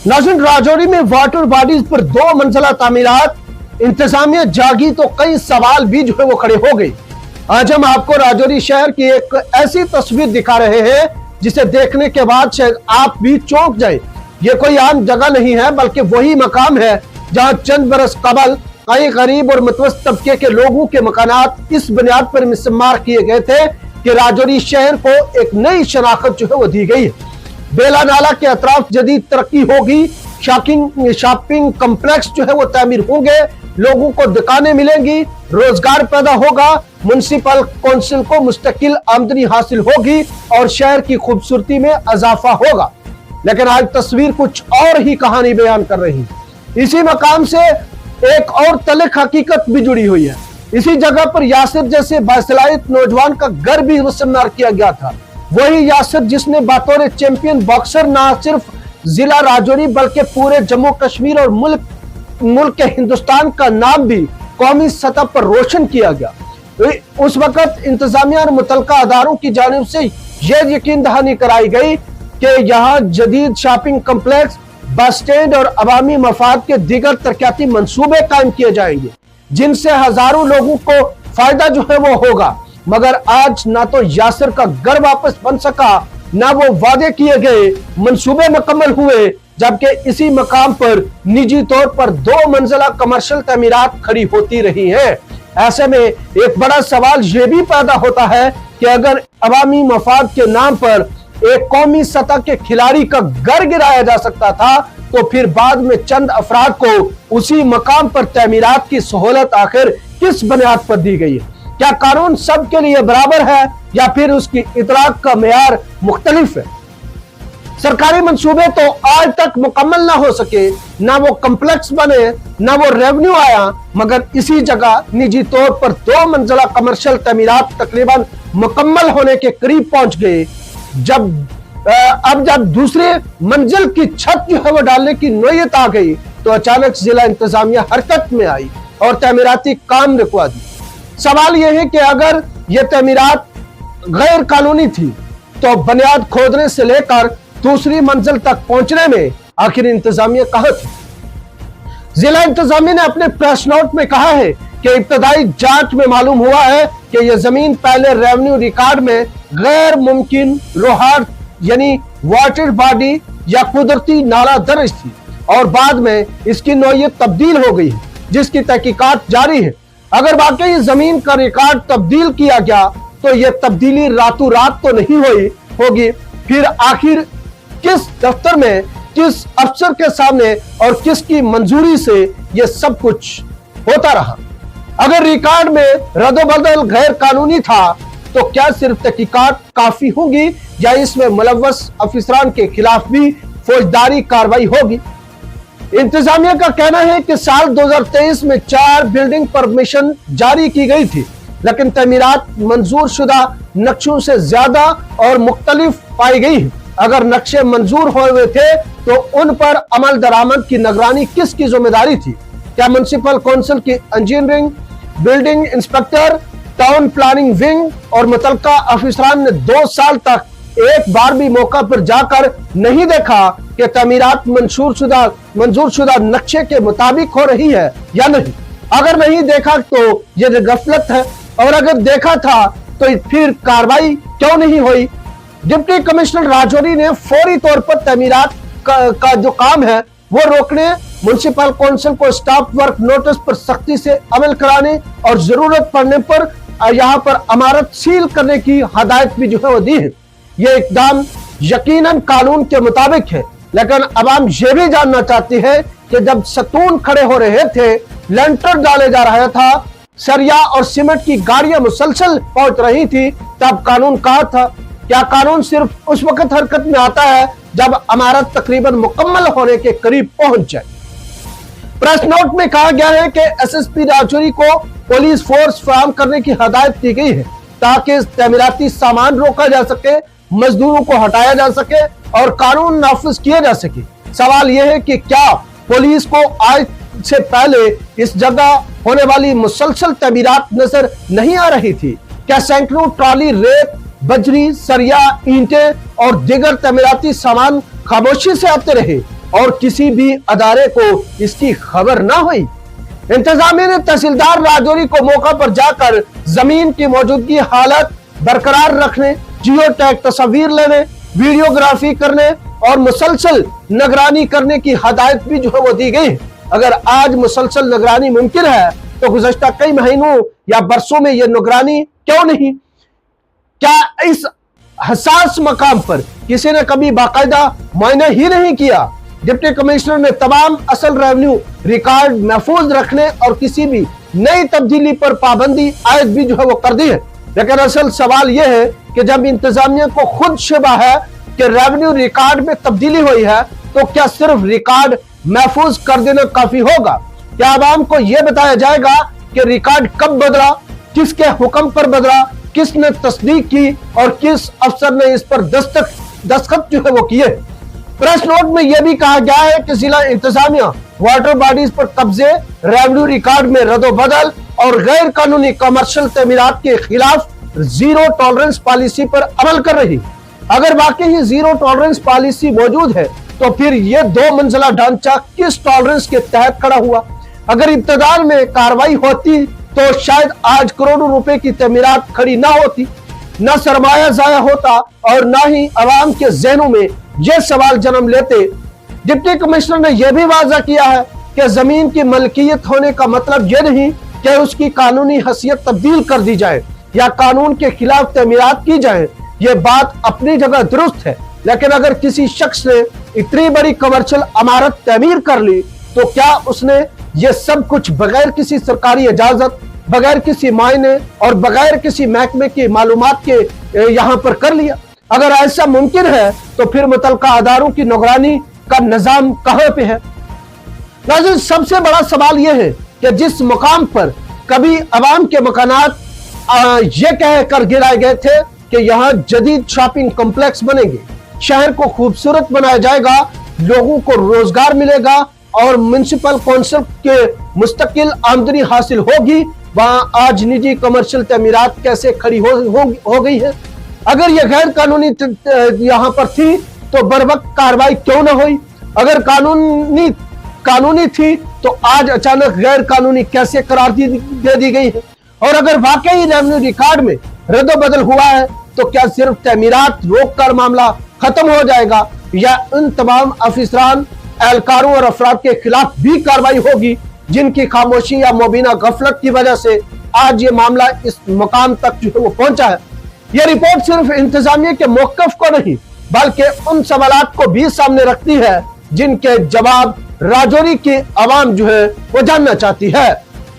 नाज़रीन, राजौरी में water bodies पर 2 मंजिला तामीरात, इंतजामिया जागी तो कई सवाल भी जो है वो खड़े हो गए। आज हम आपको राजौरी शहर की एक ऐसी तस्वीर दिखा रहे हैं जिसे देखने के बाद शायद आप भी चौंक जाए। ये कोई आम जगह नहीं है, बल्कि वही मकाम है जहां चंद बरस कबल कई गरीब और मुतवस्सित तबके के लोगों के मकानात इस बुनियाद पर मिसमार किए गए थे कि राजौरी शहर को एक नई शनाख्त जो है वो दी गई है। बेला नाला के अतराफ जदीद तरक्की होगी, शॉपिंग कम्प्लेक्स जो है वो तामीर होंगे, लोगों को दुकानें मिलेंगी, रोजगार पैदा होगा, म्युनिसिपल कौंसिल को मुस्तकिल आमदनी हासिल होगी और शहर की खूबसूरती में इजाफा होगा। लेकिन आज तस्वीर कुछ और ही कहानी बयान कर रही है। इसी मकाम से एक और तल्ख हकीकत भी जुड़ी हुई है। इसी जगह पर यासिर जैसे बासलाहियत नौजवान का घर भी मुसम्मर किया गया था। वही यासिर जिसने बतौर चैंपियन बॉक्सर न सिर्फ जिला राजौरी बल्कि पूरे जम्मू कश्मीर और मुल्क के हिंदुस्तान का नाम भी कौमी सतह पर रोशन किया गया। उस वक्त इंतजामिया और मुतलका अदारों की जानिब से यह यकीन दहानी कराई गई कि यहाँ जदीद शॉपिंग कम्प्लेक्स, बस स्टैंड और अवामी मफाद के दीगर तरक्याती मंसूबे कायम किए जाएंगे, जिनसे हजारों लोगों को फायदा जो है वो होगा। मगर आज ना तो यासिर का घर वापस बन सका, ना वो वादे किए गए मंसूबे मुकम्मल हुए, जबकि इसी मकाम पर निजी तौर पर 2 मंजिला कमर्शियल तमीरात खड़ी होती रही हैं। ऐसे में एक बड़ा सवाल ये भी पैदा होता है कि अगर अवामी मफाद के नाम पर एक कौमी सतह के खिलाड़ी का घर गिराया जा सकता था, तो फिर बाद में चंद अफराद को उसी मकाम पर तमीरात की सहूलत आखिर किस बुनियाद पर दी गई है? क्या कानून सबके लिए बराबर है या फिर उसकी इतलाक का मेयार मुख्तलिफ है? सरकारी मंसूबे तो आज तक मुकम्मल ना हो सके, ना वो कम्प्लेक्स बने, ना वो रेवेन्यू आया, मगर इसी जगह निजी तौर पर 2 मंजिला कमर्शियल तमीरात तकरीबन मुकम्मल होने के करीब पहुंच गए। जब दूसरे मंजिल की छत जो है वो डालने की नौयत आ गई, तो अचानक जिला इंतजामिया हरकत में आई और तमीराती काम रुकवा दी। सवाल यह है कि अगर यह तमीरात गैर कानूनी थी, तो बुनियाद खोदने से लेकर दूसरी मंजिल तक पहुंचने में आखिर इंतजामिया कहां थी? जिला इंतजामिया ने अपने प्रेस नोट में कहा है कि इब्तदाई जांच में मालूम हुआ है कि यह जमीन पहले रेवेन्यू रिकॉर्ड में गैर मुमकिन रोहार यानी वाटर बॉडी या कुदरती नाला दर्ज थी और बाद में इसकी नौयत तब्दील हो गई है, जिसकी तहकीकात जारी है। अगर वाकई जमीन का रिकॉर्ड तब्दील किया गया तो यह तब्दीली रातों रात तो नहीं होगी। फिर आखिर किस दफ्तर में, किस अफसर के सामने और किसकी मंजूरी से यह सब कुछ होता रहा? अगर रिकॉर्ड में रद्दोबदल गैर कानूनी था, तो क्या सिर्फ तहकीकात काफी होगी या इसमें मुलव्वस अफसरान के खिलाफ भी फौजदारी कार्रवाई होगी? इंतजामिया का कहना है कि साल 2023 में 4 बिल्डिंग परमिशन जारी की गई थी, लेकिन तमीरात मंजूर शुदा नक्शों से ज्यादा और मुख्तलिफ पाई गई है। अगर नक्शे मंजूर हुए थे तो उन पर अमल दरामद की निगरानी किसकी जिम्मेदारी थी? क्या म्युनिसिपल कौंसिल की engineering, building inspector, town planning wing और मुतलका अफसरान ने 2 साल तक एक बार भी मौका पर जाकर नहीं देखा कि तमीरात मंजूर शुदा नक्शे के मुताबिक हो रही है या नहीं? अगर नहीं देखा तो यह गफलत है, और अगर देखा था तो फिर कार्रवाई क्यों नहीं हुई? डिप्टी कमिश्नर राजौरी ने फौरी तौर पर तमीरात का जो काम है वो रोकने, म्युनिसिपल कौंसिल को स्टॉप वर्क नोटिस पर सख्ती से अमल कराने और जरूरत पड़ने पर यहाँ पर इमारत सील करने की हदायत भी जो है वो दी है। ये इकदाम यकीनन कानून के मुताबिक है, लेकिन अवाम ये भी जानना चाहती है कि जब सतून खड़े हो रहे थे, लेंटर डाले जा रहा था, सरिया और सीमेंट की गाड़ियां मुसलसल पहुंच रही थी, तब कानून कहाँ था? क्या कानून सिर्फ उस वक्त हरकत में आता है जब इमारत तकरीबन मुकम्मल होने के करीब पहुंच जाए? प्रेस नोट में कहा गया है कि एसएसपी राजौरी को पुलिस फोर्स फराहम करने की हदायत दी गई है ताकि तमीराती सामान रोका जा सके, मजदूरों को हटाया जा सके और कानून नाफिज किया जा सके। सवाल यह है कि क्या पुलिस को आज से पहले इस जगह होने वाली मुसलसल तमीरात नजर नहीं आ रही थी? क्या सैकड़ों ट्रॉली रेत, बजरी, सरिया, ईंटें और दीगर तमीराती सामान खामोशी से आते रहे? और किसी भी अदारे को इसकी खबर ना हुई। इंतजामिया ने तहसीलदार राजौरी को मौका पर जाकर जमीन की मौजूदगी हालत बरकरार रखने, जियो टैग तस्वीर लेने, वीडियोग्राफी करने और मुसलसल निगरानी करने की हदायत भी जो है वो दी गई। अगर आज मुसलसल निगरानी मुमकिन है तो गुज़श्ता कई महीनों या बरसों में यह निगरानी क्यों नहीं? क्या इस हसास मकाम पर किसी ने कभी बाकायदा मुआयना ही नहीं किया? डिप्टी कमिश्नर ने तमाम असल रेवेन्यू रिकॉर्ड महफूज रखने और किसी भी नई तब्दीली पर पाबंदी आयद भी जो है वो कर दी है। लेकिन असल सवाल यह है कि जब इंतजामिया को खुद शुबा है कि रेवेन्यू रिकॉर्ड में तब्दीली हुई है, तो क्या सिर्फ रिकॉर्ड महफूज कर देना काफी होगा? क्या आवाम को यह बताया जाएगा कि रिकॉर्ड कब बदला, किसके हुक्म पर बदला, किसने तस्दीक की और किस अफसर ने इस पर दस्तखत जो है वो किए? प्रेस नोट में यह भी कहा गया है कि जिला इंतजामिया वाटर बॉडीज पर कब्जे, रेवेन्यू रिकॉर्ड में रद्दोबदल और गैर कानूनी कमर्शियल तमीरात के खिलाफ जीरो टॉलरेंस पॉलिसी पर अमल कर रही। अगर वाकई ही जीरो टॉलरेंस पॉलिसी मौजूद है तो फिर यह 2 मंजिला ढांचा किस टॉलरेंस के तहत खड़ा हुआ? अगर इब्तदार में कार्रवाई होती तो शायद आज करोड़ों रुपए की तमीरात खड़ी ना होती, न सरमाया जाया होता और न ही अवाम के जहनों में यह सवाल जन्म लेते। डिप्टी कमिश्नर ने यह भी वाज़ा किया है कि जमीन की मलकियत होने का मतलब यह नहीं कि उसकी कानूनी हैसियत तब्दील कर दी जाए या कानून के खिलाफ तमीरात की जाए। यह बात अपनी जगह दुरुस्त है, लेकिन अगर किसी शख्स ने इतनी बड़ी कमर्शियल इमारत तमीर कर ली तो क्या उसने ये सब कुछ बगैर किसी सरकारी इजाजत, बगैर किसी मायने और बगैर किसी महकमे की मालूमात के यहाँ पर कर लिया? अगर ऐसा मुमकिन है तो फिर मुतल्लिका अदारों की निगरानी का निजाम कहाँ पे है? नाज़रीन, सबसे बड़ा सवाल यह है कि जिस मुकाम पर कभी अवाम के मकानात ये कह कर गिराए गए थे कि यहाँ जदीद शॉपिंग कॉम्प्लेक्स बनेंगे, शहर को खूबसूरत बनाया जाएगा, लोगों को रोजगार मिलेगा और म्युनिसिपल कौंसिल के मुस्तकिल आमदनी हासिल होगी, वहां आज निजी कमर्शियल तमीरात कैसे खड़ी हो गई है? अगर यह गैर कानूनी यहाँ पर थी तो बर वक्त कार्रवाई क्यों ना हुई? अगर कानूनी थी तो आज अचानक गैर कानूनी कैसे करार दे दी गई है? और अगर वाकई रेवेन्यू रिकॉर्ड में रद्दोबदल हुआ है तो क्या सिर्फ तमीरात रोक कर मामला खत्म हो जाएगा या उन तमाम अफसरान, एहलकारों और अफराद के खिलाफ भी कार्रवाई होगी जिनकी खामोशी या मुबीना गफलत की वजह से आज ये मामला इस मुकाम तक जो है वो पहुंचा है? यह रिपोर्ट सिर्फ इंतजामिया के मौक़िफ़ को नहीं बल्कि उन सवालात को भी सामने रखती है जिनके जवाब राजौरी की आवाम जो है वो जानना चाहती है।